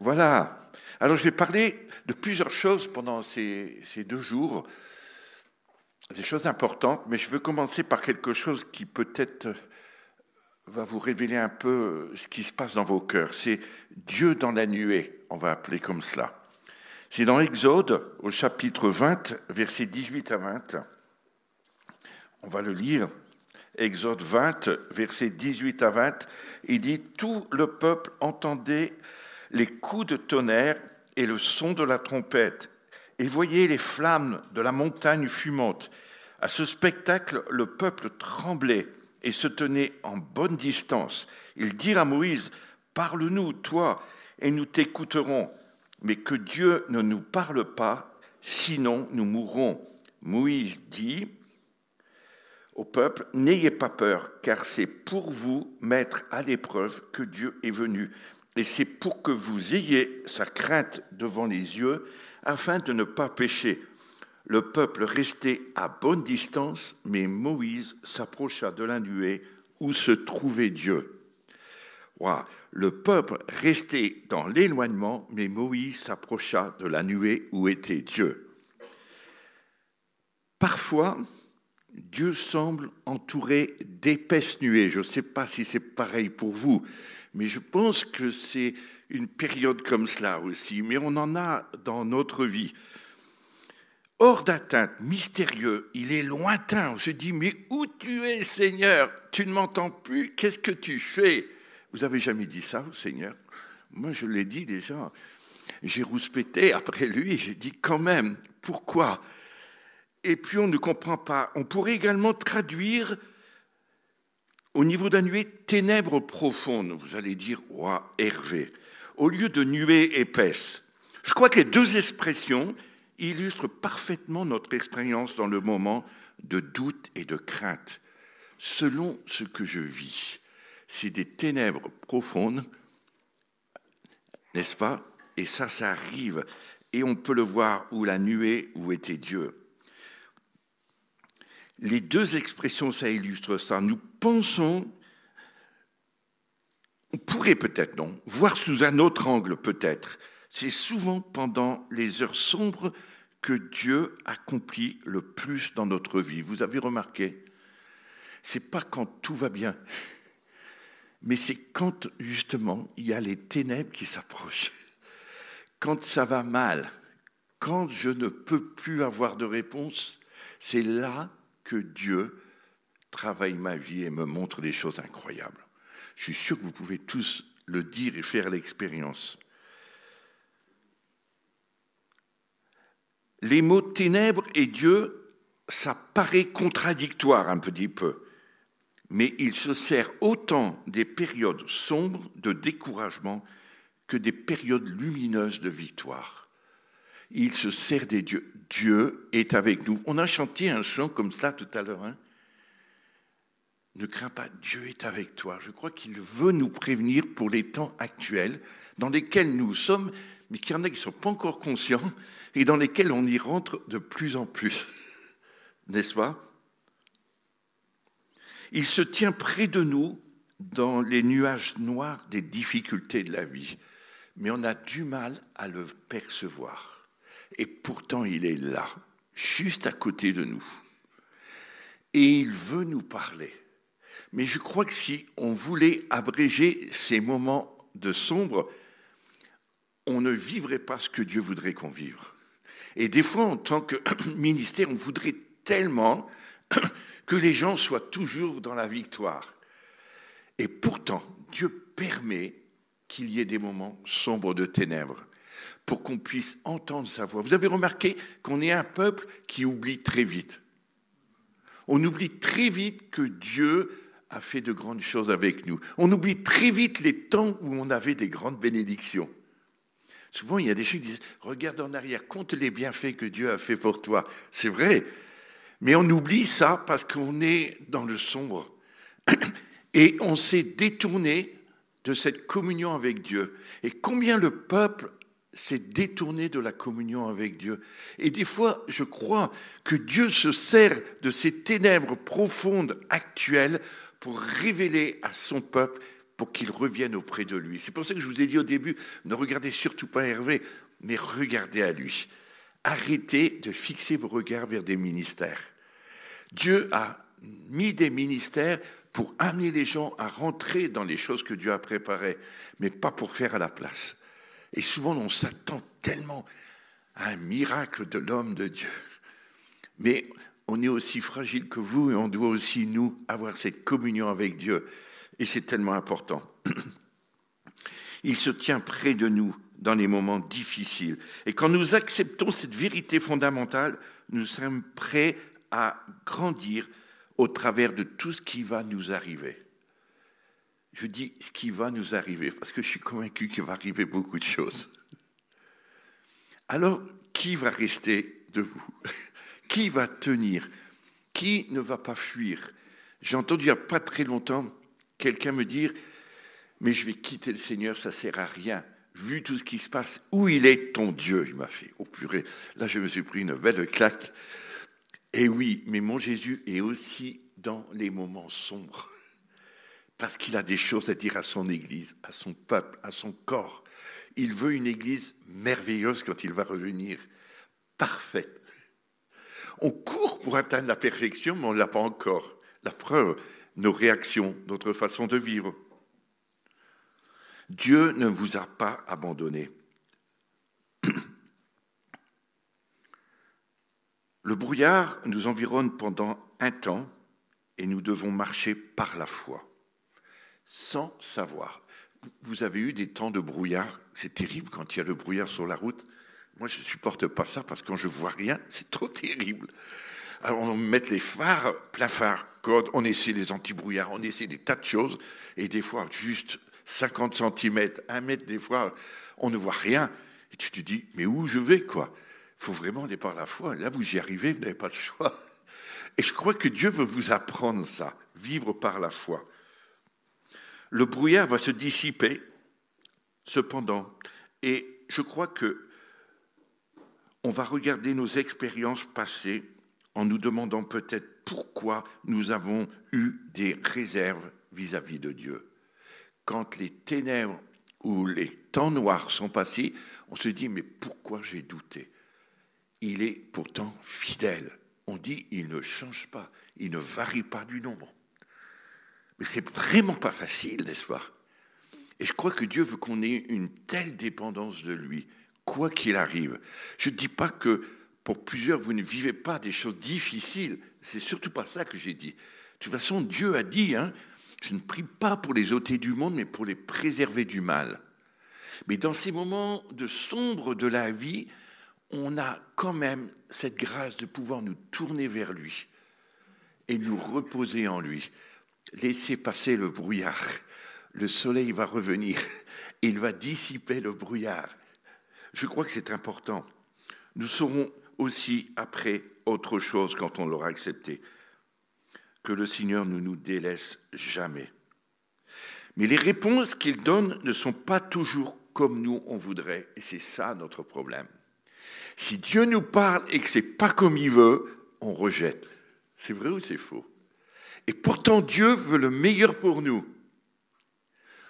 Voilà. Alors je vais parler de plusieurs choses pendant ces 2 jours, des choses importantes, mais je veux commencer par quelque chose qui peut-être va vous révéler un peu ce qui se passe dans vos cœurs. C'est Dieu dans la nuée, on va appeler comme cela. C'est dans Exode, au chapitre 20, versets 18 à 20. On va le lire. Exode 20, versets 18 à 20. Il dit « Tout le peuple entendait les coups de tonnerre et le son de la trompette, et voyait les flammes de la montagne fumante. À ce spectacle, le peuple tremblait et se tenait en bonne distance. Ils dirent à Moïse, « Parle-nous, toi, et nous t'écouterons, mais que Dieu ne nous parle pas, sinon nous mourrons. » Moïse dit au peuple, « N'ayez pas peur, car c'est pour vous mettre à l'épreuve que Dieu est venu. Et c'est pour que vous ayez sa crainte devant les yeux, afin de ne pas pécher. » Le peuple restait à bonne distance, mais Moïse s'approcha de la nuée où se trouvait Dieu. Wow. Le peuple restait dans l'éloignement, mais Moïse s'approcha de la nuée où était Dieu. Parfois, Dieu semble entouré d'épaisses nuées. Je ne sais pas si c'est pareil pour vous, mais je pense que c'est une période comme cela aussi. Mais on en a dans notre vie. Hors d'atteinte, mystérieux, il est lointain. On se dit, mais où tu es, Seigneur? Tu ne m'entends plus? Qu'est-ce que tu fais? Vous avez jamais dit ça au Seigneur? Moi, je l'ai dit déjà. J'ai rouspété après lui, j'ai dit quand même, pourquoi? Et puis on ne comprend pas. On pourrait également traduire au niveau d'un nuée, ténèbres profondes. Vous allez dire, ouah, Hervé, au lieu de nuées épaisses. Je crois que les deux expressions illustrent parfaitement notre expérience dans le moment de doute et de crainte. Selon ce que je vis, c'est des ténèbres profondes, n'est-ce pas? Et ça arrive. Et on peut le voir, où la nuée, où était Dieu. Les deux expressions, ça illustre ça. Nous pensons, on pourrait peut-être, non, voir sous un autre angle peut-être. C'est souvent pendant les heures sombres que Dieu accomplit le plus dans notre vie. Vous avez remarqué? C'est pas quand tout va bien, mais c'est quand justement il y a les ténèbres qui s'approchent. Quand ça va mal, quand je ne peux plus avoir de réponse, c'est là que Dieu travaille ma vie et me montre des choses incroyables. Je suis sûr que vous pouvez tous le dire et faire l'expérience. Les mots ténèbres et Dieu, ça paraît contradictoire un petit peu, mais il se sert autant des périodes sombres de découragement que des périodes lumineuses de victoire. Il se sert des dieux. Dieu est avec nous. On a chanté un chant comme cela tout à l'heure. Ne crains pas, Dieu est avec toi. Je crois qu'il veut nous prévenir pour les temps actuels dans lesquels nous sommes, mais qu'il y en a qui ne sont pas encore conscients et dans lesquels on y rentre de plus en plus. N'est-ce pas? Il se tient près de nous dans les nuages noirs des difficultés de la vie, mais on a du mal à le percevoir. Et pourtant, il est là, juste à côté de nous. Et il veut nous parler. Mais je crois que si on voulait abréger ces moments de sombre, on ne vivrait pas ce que Dieu voudrait qu'on vive. Et des fois, en tant que ministère, on voudrait tellement que les gens soient toujours dans la victoire. Et pourtant, Dieu permet qu'il y ait des moments sombres de ténèbres pour qu'on puisse entendre sa voix. Vous avez remarqué qu'on est un peuple qui oublie très vite. On oublie très vite que Dieu a fait de grandes choses avec nous. On oublie très vite les temps où on avait des grandes bénédictions. Souvent, il y a des gens qui disent « Regarde en arrière, compte les bienfaits que Dieu a fait pour toi. » C'est vrai, mais on oublie ça parce qu'on est dans le sombre. Et on s'est détourné de cette communion avec Dieu. Et combien le peuple s'est détourné de la communion avec Dieu. Et des fois, je crois que Dieu se sert de ces ténèbres profondes actuelles pour révéler à son peuple pour qu'il revienne auprès de lui. C'est pour ça que je vous ai dit au début, ne regardez surtout pas Hervé, mais regardez à lui. Arrêtez de fixer vos regards vers des ministères. Dieu a mis des ministères pour amener les gens à rentrer dans les choses que Dieu a préparées, mais pas pour faire à la place. Et souvent, on s'attend tellement à un miracle de l'homme de Dieu. Mais on est aussi fragile que vous et on doit aussi, nous, avoir cette communion avec Dieu. Et c'est tellement important. Il se tient près de nous dans les moments difficiles. Et quand nous acceptons cette vérité fondamentale, nous sommes prêts à grandir au travers de tout ce qui va nous arriver. Je dis ce qui va nous arriver parce que je suis convaincu qu'il va arriver beaucoup de choses. Alors, qui va rester debout ? Qui va tenir ? Qui ne va pas fuir ? J'ai entendu il n'y a pas très longtemps quelqu'un me dire « Mais je vais quitter le Seigneur, ça ne sert à rien. Vu tout ce qui se passe, où il est ton Dieu ?» Il m'a fait « Oh purée !» Là, je me suis pris une belle claque. Et oui, mais mon Jésus est aussi dans les moments sombres. Parce qu'il a des choses à dire à son Église, à son peuple, à son corps. Il veut une Église merveilleuse quand il va revenir, parfaite. On court pour atteindre la perfection, mais on ne l'a pas encore. La preuve, nos réactions, notre façon de vivre. Dieu ne vous a pas abandonné. Le brouillard nous environne pendant un temps et nous devons marcher par la foi, sans savoir. Vous avez eu des temps de brouillard, c'est terrible quand il y a le brouillard sur la route. Moi, je ne supporte pas ça parce que quand je ne vois rien, c'est trop terrible. Alors, on met les phares, plein phare, code, on essaie les anti-brouillards, on essaie des tas de choses, et des fois, juste 50 cm, 1 mètre, des fois, on ne voit rien. Et tu te dis, mais où je vais, quoi ? Il faut vraiment aller par la foi. Là, vous y arrivez, vous n'avez pas le choix. Et je crois que Dieu veut vous apprendre ça, vivre par la foi. Le brouillard va se dissiper, cependant, et je crois que on va regarder nos expériences passées en nous demandant peut-être pourquoi nous avons eu des réserves vis-à-vis de Dieu. Quand les ténèbres ou les temps noirs sont passés, on se dit, mais pourquoi j'ai douté ? Il est pourtant fidèle. On dit, il ne change pas, il ne varie pas du nombre. Mais c'est vraiment pas facile, n'est-ce pas ? Et je crois que Dieu veut qu'on ait une telle dépendance de lui, quoi qu'il arrive. Je ne dis pas que pour plusieurs, vous ne vivez pas des choses difficiles. C'est surtout pas ça que j'ai dit. De toute façon, Dieu a dit, je ne prie pas pour les ôter du monde, mais pour les préserver du mal. Mais dans ces moments de sombre de la vie, on a quand même cette grâce de pouvoir nous tourner vers lui et nous reposer en lui. Laissez passer le brouillard. Le soleil va revenir. Il va dissiper le brouillard. Je crois que c'est important. Nous saurons aussi après autre chose quand on l'aura accepté. Que le Seigneur ne nous délaisse jamais. Mais les réponses qu'il donne ne sont pas toujours comme nous on voudrait. Et c'est ça notre problème. Si Dieu nous parle et que ce n'est pas comme il veut, on rejette. C'est vrai ou c'est faux ? Et pourtant, Dieu veut le meilleur pour nous.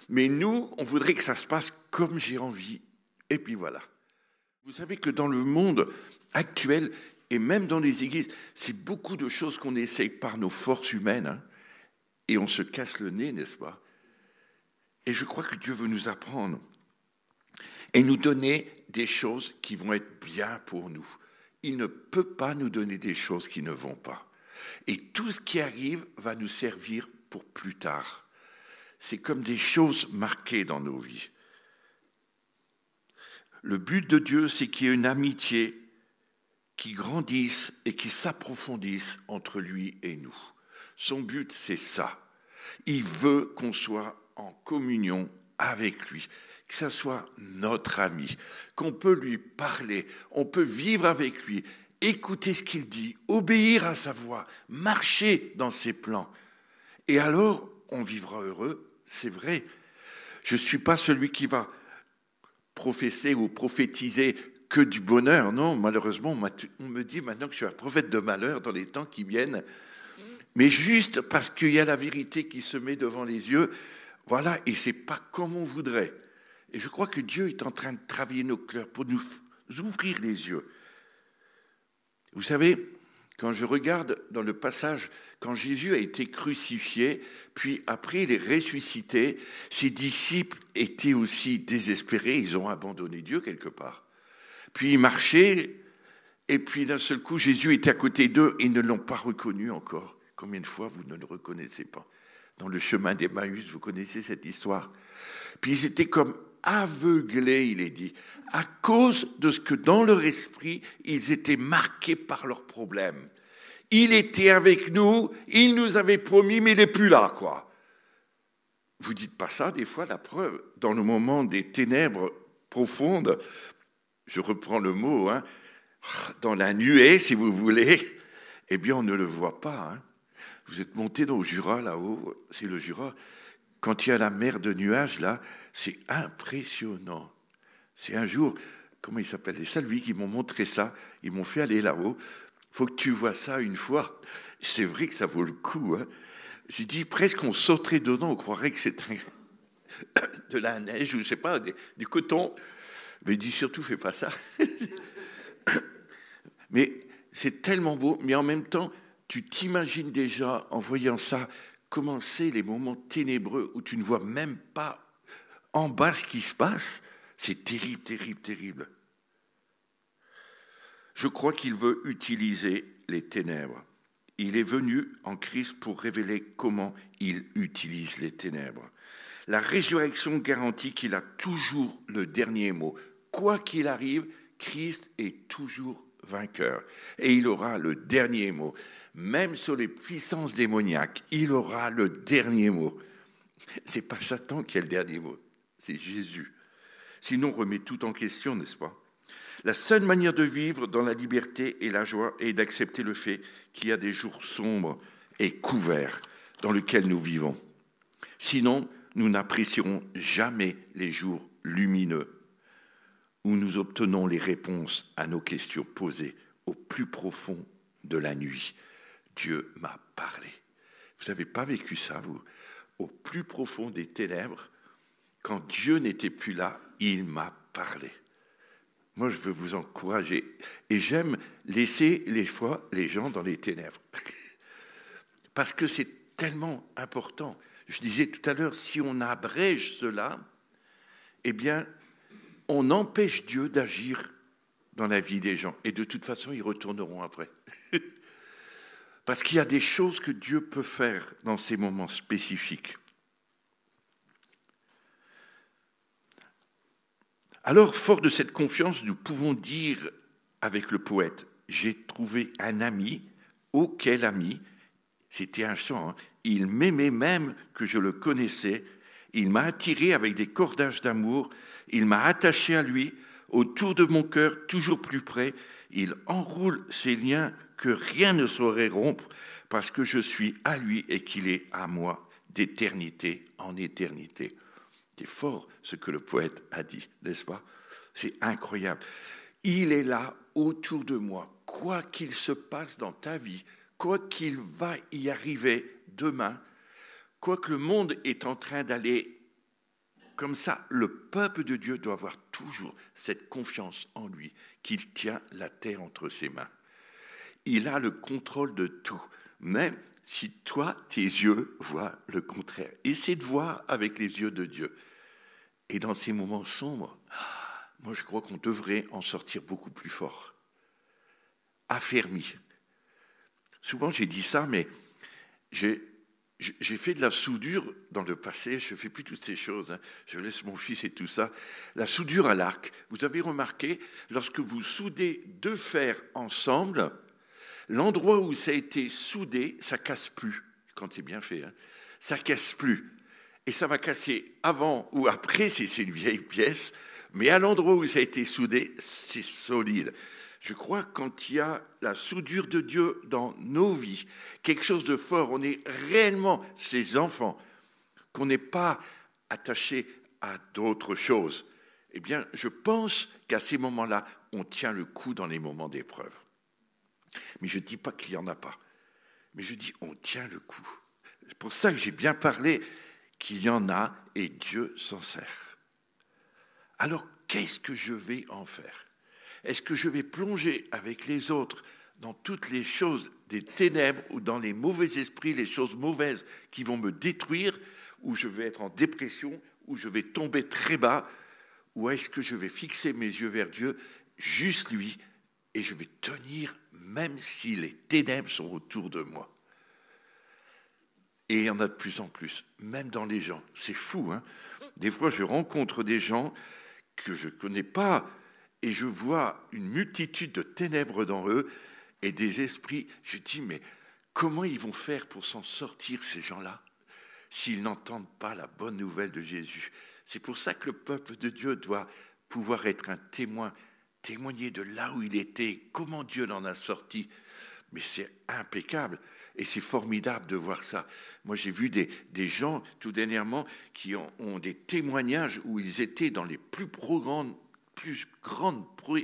Mais nous, on voudrait que ça se passe comme j'ai envie. Et puis voilà. Vous savez que dans le monde actuel, et même dans les églises, c'est beaucoup de choses qu'on essaye par nos forces humaines. Et on se casse le nez, n'est-ce pas ? Et je crois que Dieu veut nous apprendre. Et nous donner des choses qui vont être bien pour nous. Il ne peut pas nous donner des choses qui ne vont pas. Et tout ce qui arrive va nous servir pour plus tard. C'est comme des choses marquées dans nos vies. Le but de Dieu, c'est qu'il y ait une amitié qui grandisse et qui s'approfondisse entre lui et nous. Son but, c'est ça. Il veut qu'on soit en communion avec lui, que ça soit notre ami, qu'on peut lui parler, on peut vivre avec lui, écouter ce qu'il dit, obéir à sa voix, marcher dans ses plans. Et alors, on vivra heureux, c'est vrai. Je ne suis pas celui qui va professer ou prophétiser que du bonheur. Non, malheureusement, on me dit maintenant que je suis un prophète de malheur dans les temps qui viennent. Mais juste parce qu'il y a la vérité qui se met devant les yeux, Voilà, et c'est pas comme on voudrait. Et je crois que Dieu est en train de travailler nos cœurs pour nous ouvrir les yeux. Vous savez, quand je regarde dans le passage, quand Jésus a été crucifié, puis après il est ressuscité, ses disciples étaient aussi désespérés, ils ont abandonné Dieu quelque part. Puis ils marchaient, et puis d'un seul coup, Jésus était à côté d'eux, et ils ne l'ont pas reconnu encore. Combien de fois vous ne le reconnaissez pas? Dans le chemin d'Emmaüs, vous connaissez cette histoire. Puis ils étaient comme aveuglés, il est dit, à cause de ce que dans leur esprit, ils étaient marqués par leurs problèmes. Il était avec nous, il nous avait promis, mais il n'est plus là, quoi. Vous dites pas ça, des fois, la preuve, dans le moment des ténèbres profondes, je reprends le mot, dans la nuée, si vous voulez, eh bien, on ne le voit pas. Vous êtes monté dans le Jura, là-haut, c'est le Jura. Quand il y a la mer de nuages, là, c'est impressionnant. C'est un jour, comment il s'appelle, les Salvi qui m'ont montré ça, ils m'ont fait aller là-haut. Il faut que tu vois ça une fois. C'est vrai que ça vaut le coup. J'ai dit, presque on sauterait dedans, on croirait que c'est de la neige ou je sais pas, du coton. Mais il dit, surtout, fais pas ça. Mais c'est tellement beau, mais en même temps, tu t'imagines déjà, en voyant ça, commencer les moments ténébreux où tu ne vois même pas en bas ce qui se passe. C'est terrible, terrible, terrible. Je crois qu'il veut utiliser les ténèbres. Il est venu en Christ pour révéler comment il utilise les ténèbres. La résurrection garantit qu'il a toujours le dernier mot. Quoi qu'il arrive, Christ est toujours vainqueur. Et il aura le dernier mot. Même sur les puissances démoniaques, il aura le dernier mot. C'est pas Satan qui a le dernier mot, c'est Jésus. Sinon, on remet tout en question, n'est-ce pas? La seule manière de vivre dans la liberté et la joie est d'accepter le fait qu'il y a des jours sombres et couverts dans lesquels nous vivons. Sinon, nous n'apprécierons jamais les jours lumineux où nous obtenons les réponses à nos questions posées au plus profond de la nuit. Dieu m'a parlé. Vous n'avez pas vécu ça, vous? Au plus profond des ténèbres, quand Dieu n'était plus là, il m'a parlé. Moi, je veux vous encourager. Et j'aime laisser les fois les gens dans les ténèbres. Parce que c'est tellement important. Je disais tout à l'heure, si on abrège cela, eh bien, on empêche Dieu d'agir dans la vie des gens. Et de toute façon, ils retourneront après. Parce qu'il y a des choses que Dieu peut faire dans ces moments spécifiques. Alors, fort de cette confiance, nous pouvons dire avec le poète, j'ai trouvé un ami, oh quel ami, c'était un chant, il m'aimait même que je le connaissais, il m'a attiré avec des cordages d'amour, il m'a attaché à lui, autour de mon cœur, toujours plus près, il enroule ces liens que rien ne saurait rompre, parce que je suis à lui et qu'il est à moi, d'éternité en éternité. C'est fort ce que le poète a dit, n'est-ce pas? C'est incroyable. Il est là autour de moi, quoi qu'il se passe dans ta vie, quoi qu'il va y arriver demain, quoi que le monde est en train d'aller comme ça, le peuple de Dieu doit avoir toujours cette confiance en lui, qu'il tient la terre entre ses mains. Il a le contrôle de tout, même si toi, tes yeux voient le contraire. Essaie de voir avec les yeux de Dieu. Et dans ces moments sombres, moi je crois qu'on devrait en sortir beaucoup plus fort, affermi. Souvent j'ai dit ça, mais j'ai fait de la soudure dans le passé, je ne fais plus toutes ces choses, je laisse mon fils et tout ça. La soudure à l'arc, vous avez remarqué, lorsque vous soudez deux fers ensemble, l'endroit où ça a été soudé, ça ne casse plus, quand c'est bien fait, ça ne casse plus. Et ça va casser avant ou après si c'est une vieille pièce, mais à l'endroit où ça a été soudé, c'est solide. Je crois que quand il y a la soudure de Dieu dans nos vies, quelque chose de fort, on est réellement ses enfants, qu'on n'est pas attaché à d'autres choses, eh bien, je pense qu'à ces moments-là, on tient le coup dans les moments d'épreuve. Mais je ne dis pas qu'il n'y en a pas, mais je dis on tient le coup. C'est pour ça que j'ai bien parlé qu'il y en a et Dieu s'en sert. Alors, qu'est-ce que je vais en faire? Est-ce que je vais plonger avec les autres dans toutes les choses des ténèbres ou dans les mauvais esprits, les choses mauvaises qui vont me détruire, ou je vais être en dépression, ou je vais tomber très bas, ou est-ce que je vais fixer mes yeux vers Dieu, juste lui, et je vais tenir même si les ténèbres sont autour de moi? Et il y en a de plus en plus, même dans les gens. C'est fou, hein? Des fois, je rencontre des gens que je ne connais pas, et je vois une multitude de ténèbres dans eux, et des esprits. Je dis, mais comment ils vont faire pour s'en sortir, ces gens-là, s'ils n'entendent pas la bonne nouvelle de Jésus? C'est pour ça que le peuple de Dieu doit pouvoir être un témoin, témoigner de là où il était, comment Dieu l'en a sorti. Mais c'est impeccable et c'est formidable de voir ça. Moi, j'ai vu des gens, tout dernièrement, qui ont des témoignages où ils étaient dans les plus grandes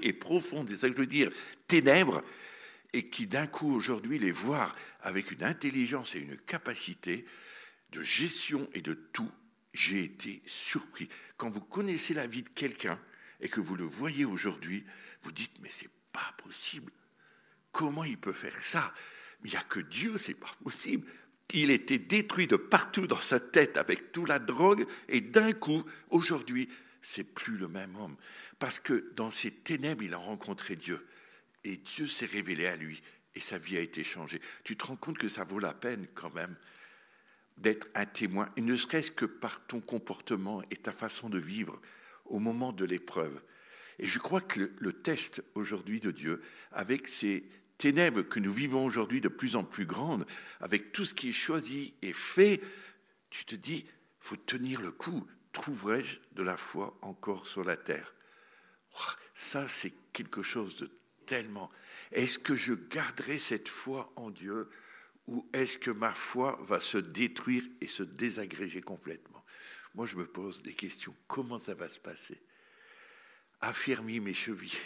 et profondes, c'est ça que je veux dire, ténèbres, et qui d'un coup, aujourd'hui, les voir avec une intelligence et une capacité de gestion et de tout, j'ai été surpris. Quand vous connaissez la vie de quelqu'un et que vous le voyez aujourd'hui, vous dites, mais c'est pas possible. Comment il peut faire ça? Il n'y a que Dieu, c'est pas possible. Il était détruit de partout dans sa tête avec toute la drogue, et d'un coup, aujourd'hui, c'est plus le même homme. Parce que dans ces ténèbres, il a rencontré Dieu. Et Dieu s'est révélé à lui, et sa vie a été changée. Tu te rends compte que ça vaut la peine quand même d'être un témoin, et ne serait-ce que par ton comportement et ta façon de vivre au moment de l'épreuve. Et je crois que le test aujourd'hui de Dieu, avec ces ténèbres que nous vivons aujourd'hui de plus en plus grandes, avec tout ce qui est choisi et fait, tu te dis, il faut tenir le coup. Trouverai-je de la foi encore sur la terre? Ça, c'est quelque chose de tellement... Est-ce que je garderai cette foi en Dieu, ou est-ce que ma foi va se détruire et se désagréger complètement? Moi, je me pose des questions. Comment ça va se passer? Affermis mes chevilles.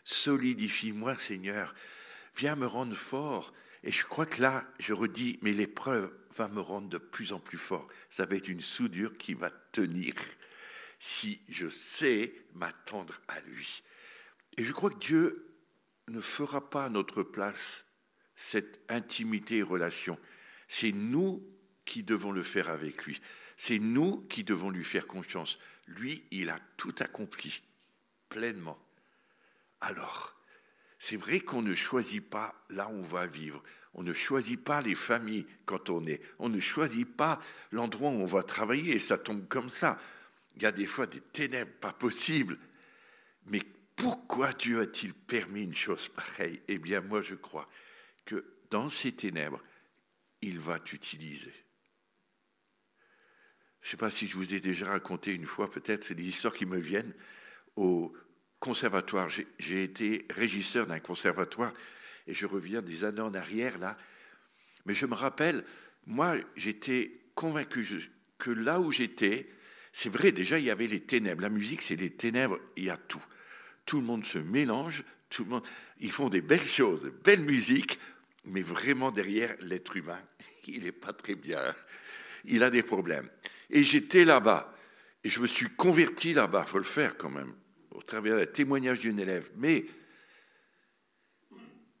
Solidifie-moi, Seigneur. Viens me rendre fort. Et je crois que là, je redis, mais l'épreuve va me rendre de plus en plus fort. Ça va être une soudure qui va tenir si je sais m'attendre à lui. Et je crois que Dieu ne fera pas à notre place cette intimité et relation. C'est nous qui devons le faire avec lui. C'est nous qui devons lui faire confiance. Lui, il a tout accompli pleinement. Alors, c'est vrai qu'on ne choisit pas là où on va vivre. On ne choisit pas les familles quand on est. On ne choisit pas l'endroit où on va travailler et ça tombe comme ça. Il y a des fois des ténèbres pas possibles. Mais pourquoi Dieu a-t-il permis une chose pareille? Eh bien, moi, je crois que dans ces ténèbres, il va t'utiliser. Je ne sais pas si je vous ai déjà raconté une fois, peut-être, c'est des histoires qui me viennent au conservatoire. J'ai été régisseur d'un conservatoire et je reviens des années en arrière, là. Mais je me rappelle, moi, j'étais convaincu que là où j'étais, c'est vrai, déjà, il y avait les ténèbres. La musique, c'est les ténèbres, il y a tout. Tout le monde se mélange, tout le monde, ils font des belles choses, belle musique, mais vraiment derrière, l'être humain, il n'est pas très bien. Il a des problèmes. Et j'étais là-bas, et je me suis converti là-bas, il faut le faire quand même, au travers d'un témoignage d'une élève. Mais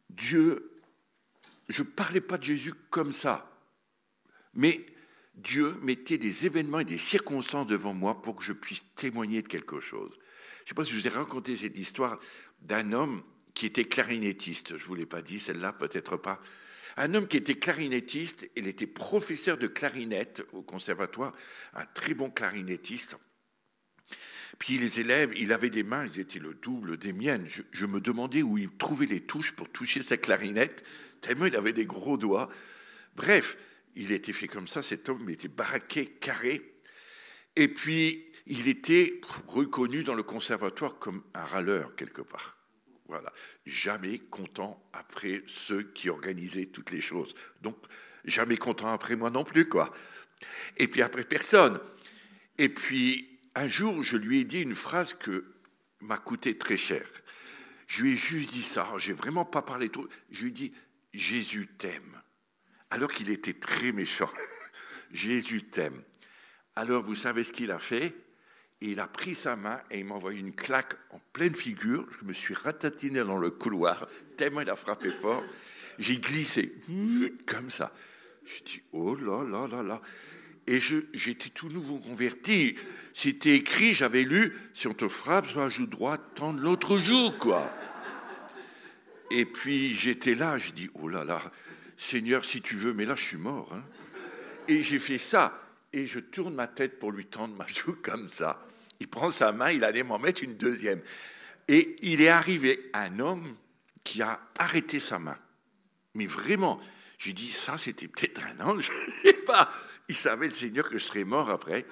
Dieu, je ne parlais pas de Jésus comme ça, mais Dieu mettait des événements et des circonstances devant moi pour que je puisse témoigner de quelque chose. Je ne sais pas si je vous ai raconté cette histoire d'un homme qui était clarinettiste. Je ne vous l'ai pas dit, celle-là, peut-être pas. Un homme qui était clarinettiste, il était professeur de clarinette au conservatoire, un très bon clarinettiste. Puis les élèves, il avait des mains, ils étaient le double des miennes. Je me demandais où il trouvait les touches pour toucher sa clarinette, tellement il avait des gros doigts. Bref, il était fait comme ça, cet homme, il était baraqué, carré. Et puis, il était reconnu dans le conservatoire comme un râleur, quelque part. Voilà, jamais content après ceux qui organisaient toutes les choses. Donc, jamais content après moi non plus, quoi. Et puis après, personne. Et puis, un jour, je lui ai dit une phrase que m'a coûté très cher. Je lui ai juste dit ça, j'ai vraiment pas parlé trop. Je lui ai dit, Jésus t'aime. Alors qu'il était très méchant. Jésus t'aime. Alors, vous savez ce qu'il a fait? Il a pris sa main et il m'a envoyé une claque en pleine figure. Je me suis ratatiné dans le couloir, tellement il a frappé fort. J'ai glissé, comme ça. Je dis, oh là là là là. Et j'étais tout nouveau converti. C'était écrit, j'avais lu, si on te frappe sur la joue droite, tends l'autre joue, quoi. Et puis j'étais là, je dis, oh là là, Seigneur, si tu veux, mais là je suis mort. Hein. Et j'ai fait ça. Et je tourne ma tête pour lui tendre ma joue comme ça. Il prend sa main, il allait m'en mettre une deuxième. Et il est arrivé un homme qui a arrêté sa main. Mais vraiment, j'ai dit, ça c'était peut-être un ange, je ne sais pas. Il savait le Seigneur que je serais mort après.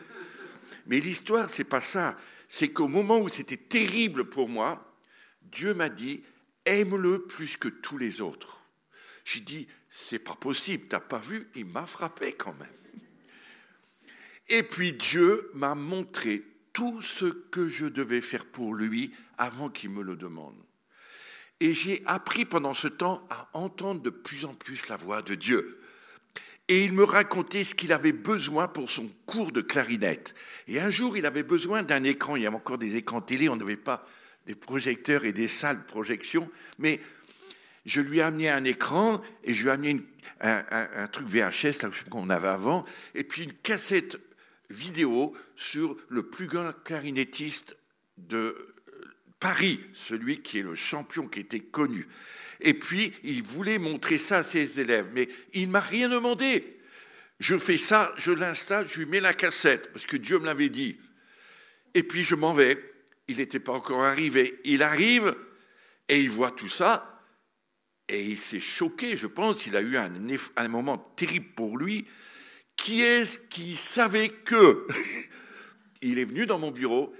Mais l'histoire, c'est pas ça. C'est qu'au moment où c'était terrible pour moi, Dieu m'a dit, aime-le plus que tous les autres. J'ai dit, c'est pas possible, t'as pas vu, il m'a frappé quand même. Et puis Dieu m'a montré tout ce que je devais faire pour lui avant qu'il me le demande. Et j'ai appris pendant ce temps à entendre de plus en plus la voix de Dieu. Et il me racontait ce qu'il avait besoin pour son cours de clarinette. Et un jour, il avait besoin d'un écran. Il y avait encore des écrans télé, on n'avait pas des projecteurs et des salles de projection. Mais je lui ai amené un écran et je lui ai amené un truc VHS là, qu'on avait avant, et puis une cassette vidéo sur le plus grand clarinettiste de Paris, celui qui est le champion, qui était connu. Et puis, il voulait montrer ça à ses élèves, mais il ne m'a rien demandé. Je fais ça, je l'installe, je lui mets la cassette, parce que Dieu me l'avait dit. Et puis, je m'en vais. Il n'était pas encore arrivé. Il arrive, et il voit tout ça, et il s'est choqué, je pense. Il a eu un moment terrible pour lui. Qui est-ce qui savait que? Il est venu dans mon bureau.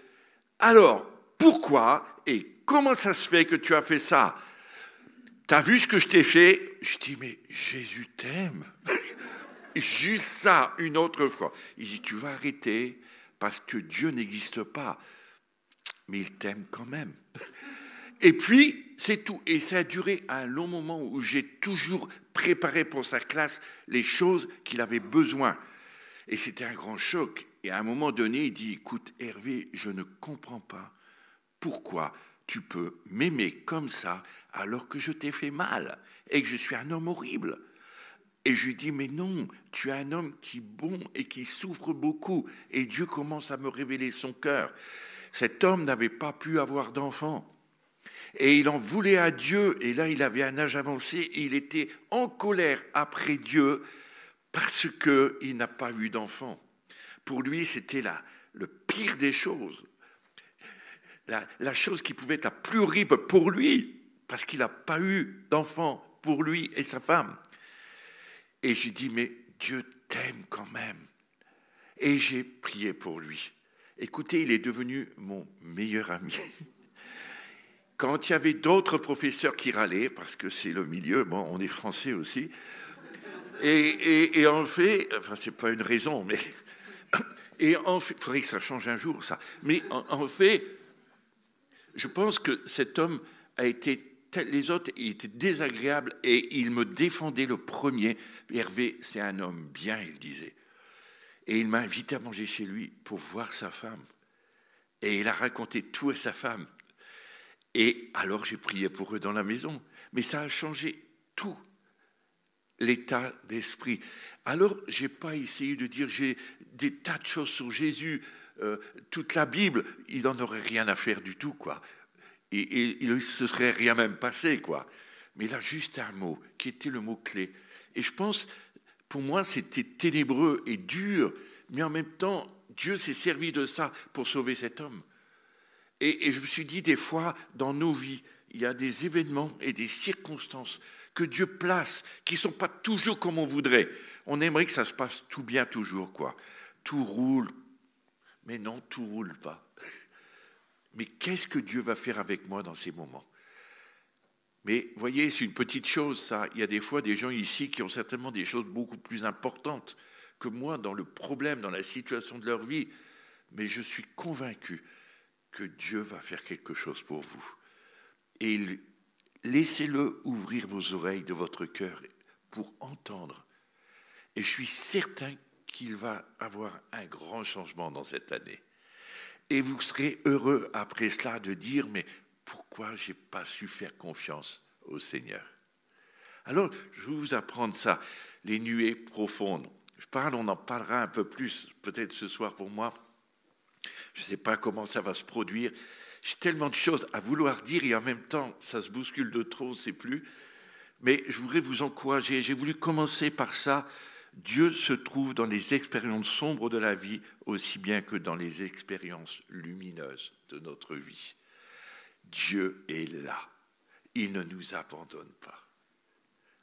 Alors, pourquoi et comment ça se fait que tu as fait ça? T'as vu ce que je t'ai fait? Je dis, mais Jésus t'aime. Juste ça, une autre fois. Il dit, tu vas arrêter parce que Dieu n'existe pas. Mais il t'aime quand même. Et puis, c'est tout. Et ça a duré un long moment où j'ai toujours préparé pour sa classe les choses qu'il avait besoin. Et c'était un grand choc. Et à un moment donné, il dit, écoute, Hervé, je ne comprends pas pourquoi tu peux m'aimer comme ça alors que je t'ai fait mal et que je suis un homme horrible. Et je lui dis, mais non, tu es un homme qui est bon et qui souffre beaucoup. Et Dieu commence à me révéler son cœur. Cet homme n'avait pas pu avoir d'enfant. Et il en voulait à Dieu, et là il avait un âge avancé, et il était en colère après Dieu parce qu'il n'a pas eu d'enfant. Pour lui, c'était le pire des choses, la chose qui pouvait être la plus horrible pour lui, parce qu'il n'a pas eu d'enfant pour lui et sa femme. Et j'ai dit, mais Dieu t'aime quand même. Et j'ai prié pour lui. Écoutez, il est devenu mon meilleur ami. Quand il y avait d'autres professeurs qui râlaient, parce que c'est le milieu, bon, on est français aussi, et en fait, enfin, c'est pas une raison, mais, et en fait, il faudrait que ça change un jour, ça, mais en fait, je pense que cet homme a été, les autres, il était désagréable, et il me défendait le premier. Hervé, c'est un homme bien, il disait. Et il m'a invité à manger chez lui pour voir sa femme. Et il a raconté tout à sa femme. Et alors j'ai prié pour eux dans la maison. Mais ça a changé tout l'état d'esprit. Alors je n'ai pas essayé de dire j'ai des tas de choses sur Jésus, toute la Bible, il n'en aurait rien à faire du tout, quoi. Et il ne se serait rien même passé, quoi. Mais là, juste un mot, qui était le mot-clé. Et je pense, pour moi, c'était ténébreux et dur, mais en même temps, Dieu s'est servi de ça pour sauver cet homme. Et je me suis dit, des fois, dans nos vies, il y a des événements et des circonstances que Dieu place, qui ne sont pas toujours comme on voudrait. On aimerait que ça se passe tout bien toujours, quoi. Tout roule. Mais non, tout roule pas. Mais qu'est-ce que Dieu va faire avec moi dans ces moments? Mais vous voyez, c'est une petite chose, ça. Il y a des fois des gens ici qui ont certainement des choses beaucoup plus importantes que moi dans le problème, dans la situation de leur vie. Mais je suis convaincu que Dieu va faire quelque chose pour vous. Et laissez-le ouvrir vos oreilles de votre cœur pour entendre. Et je suis certain qu'il va avoir un grand changement dans cette année. Et vous serez heureux après cela de dire, mais pourquoi je n'ai pas su faire confiance au Seigneur? Alors, je vais vous apprendre ça, les nuées profondes. On en parlera un peu plus, peut-être ce soir pour moi. Je ne sais pas comment ça va se produire. J'ai tellement de choses à vouloir dire et en même temps, ça se bouscule de trop, on ne sait plus. Mais je voudrais vous encourager. J'ai voulu commencer par ça. Dieu se trouve dans les expériences sombres de la vie aussi bien que dans les expériences lumineuses de notre vie. Dieu est là. Il ne nous abandonne pas.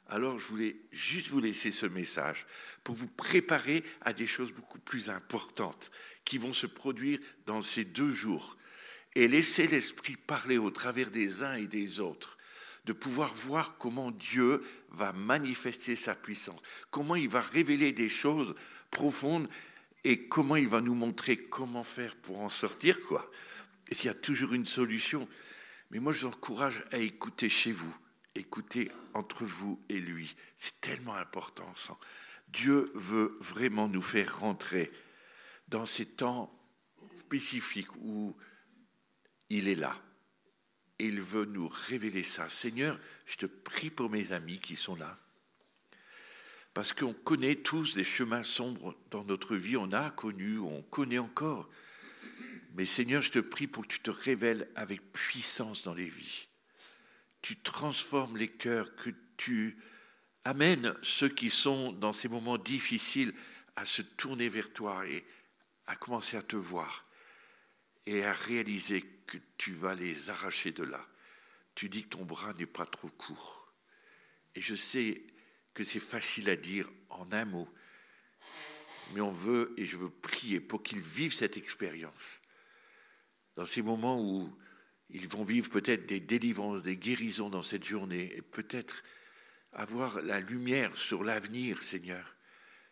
Alors, je voulais juste vous laisser ce message pour vous préparer à des choses beaucoup plus importantes qui vont se produire dans ces 2 jours. Et laisser l'Esprit parler au travers des uns et des autres, de pouvoir voir comment Dieu va manifester sa puissance, comment il va révéler des choses profondes et comment il va nous montrer comment faire pour en sortir, quoi. Et s'il y a toujours une solution. Mais moi, je vous encourage à écouter chez vous. Écoutez entre vous et lui, c'est tellement important ça. Dieu veut vraiment nous faire rentrer dans ces temps spécifiques où il est là. Et il veut nous révéler ça. Seigneur, je te prie pour mes amis qui sont là. Parce qu'on connaît tous des chemins sombres dans notre vie, on a connu, on connaît encore. Mais Seigneur, je te prie pour que tu te révèles avec puissance dans les vies. Tu transformes les cœurs, que tu amènes ceux qui sont dans ces moments difficiles à se tourner vers toi et à commencer à te voir et à réaliser que tu vas les arracher de là. Tu dis que ton bras n'est pas trop court. Et je sais que c'est facile à dire en un mot, mais on veut et je veux prier pour qu'ils vivent cette expérience. Dans ces moments où ils vont vivre peut-être des délivrances, des guérisons dans cette journée et peut-être avoir la lumière sur l'avenir, Seigneur.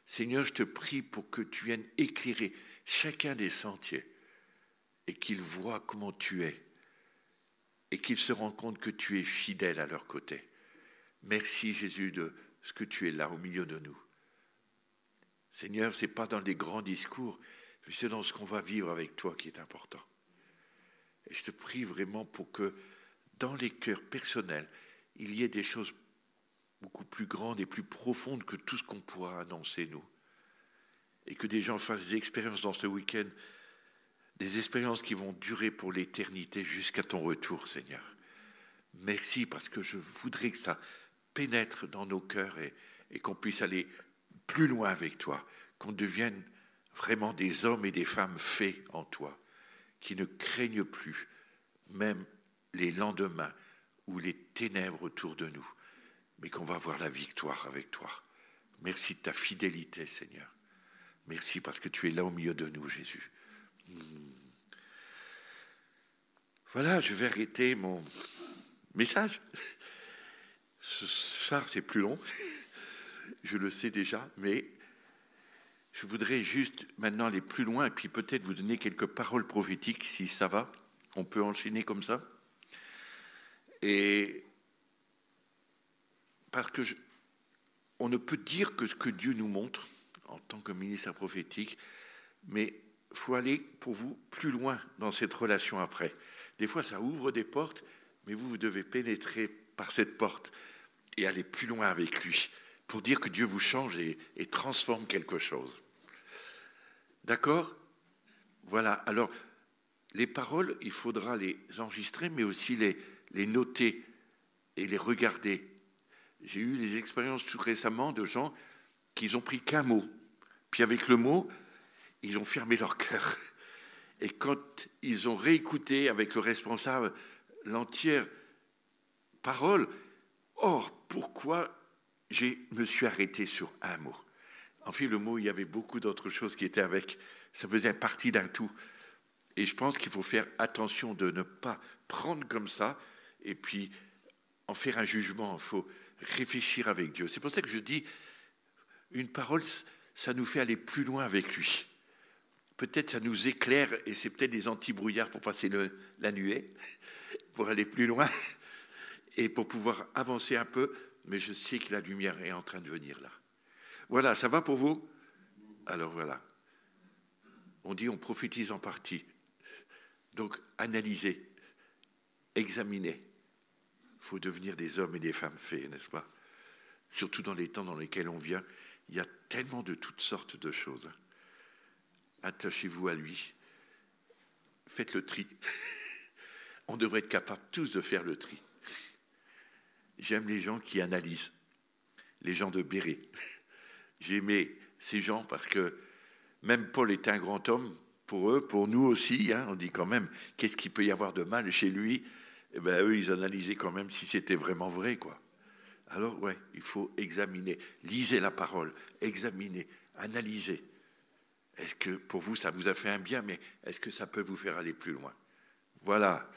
Seigneur, je te prie pour que tu viennes éclairer chacun des sentiers et qu'ils voient comment tu es et qu'ils se rendent compte que tu es fidèle à leur côté. Merci Jésus de ce que tu es là au milieu de nous. Seigneur, ce n'est pas dans les grands discours, mais c'est dans ce qu'on va vivre avec toi qui est important. Et je te prie vraiment pour que dans les cœurs personnels, il y ait des choses beaucoup plus grandes et plus profondes que tout ce qu'on pourra annoncer, nous. Et que des gens fassent des expériences dans ce week-end, des expériences qui vont durer pour l'éternité jusqu'à ton retour, Seigneur. Merci parce que je voudrais que ça pénètre dans nos cœurs et qu'on puisse aller plus loin avec toi, qu'on devienne vraiment des hommes et des femmes faits en toi, qui ne craignent plus même les lendemains ou les ténèbres autour de nous, mais qu'on va avoir la victoire avec toi. Merci de ta fidélité, Seigneur. Merci parce que tu es là au milieu de nous, Jésus. Voilà, je vais arrêter mon message. Ce soir, c'est plus long. Je le sais déjà, mais je voudrais juste maintenant aller plus loin et puis peut-être vous donner quelques paroles prophétiques, si ça va. On peut enchaîner comme ça. Et parce que on ne peut dire que ce que Dieu nous montre en tant que ministère prophétique, mais il faut aller pour vous plus loin dans cette relation après. Des fois, ça ouvre des portes, mais vous devez pénétrer par cette porte et aller plus loin avec lui pour dire que Dieu vous change et transforme quelque chose. D'accord ? Voilà. Alors, les paroles, il faudra les enregistrer, mais aussi les noter et les regarder. J'ai eu des expériences tout récemment de gens qui n'ont pris qu'un mot. Puis avec le mot, ils ont fermé leur cœur. Et quand ils ont réécouté avec le responsable l'entière parole, pourquoi je me suis arrêté sur un mot? En fait, le mot, il y avait beaucoup d'autres choses qui étaient avec. Ça faisait partie d'un tout. Et je pense qu'il faut faire attention de ne pas prendre comme ça et puis en faire un jugement. Il faut réfléchir avec Dieu. C'est pour ça que je dis, une parole, ça nous fait aller plus loin avec lui. Peut-être ça nous éclaire et c'est peut-être des anti-brouillards pour passer la nuée, pour aller plus loin et pour pouvoir avancer un peu. Mais je sais que la lumière est en train de venir là. Voilà, ça va pour vous ? Alors voilà. On dit on prophétise en partie. Donc analysez, examinez. Il faut devenir des hommes et des femmes faits, n'est-ce pas? Surtout dans les temps dans lesquels on vient, il y a tellement de toutes sortes de choses. Attachez-vous à lui. Faites le tri. On devrait être capables tous de faire le tri. J'aime les gens qui analysent, les gens de Béret. J'ai aimé ces gens parce que même Paul est un grand homme pour eux, pour nous aussi. On dit quand même, qu'est-ce qu'il peut y avoir de mal chez lui? Eh bien, eux, ils analysaient quand même si c'était vraiment vrai, quoi. Alors, ouais, il faut examiner. Lisez la parole, examinez, analysez. Est-ce que pour vous, ça vous a fait un bien, mais est-ce que ça peut vous faire aller plus loin? Voilà.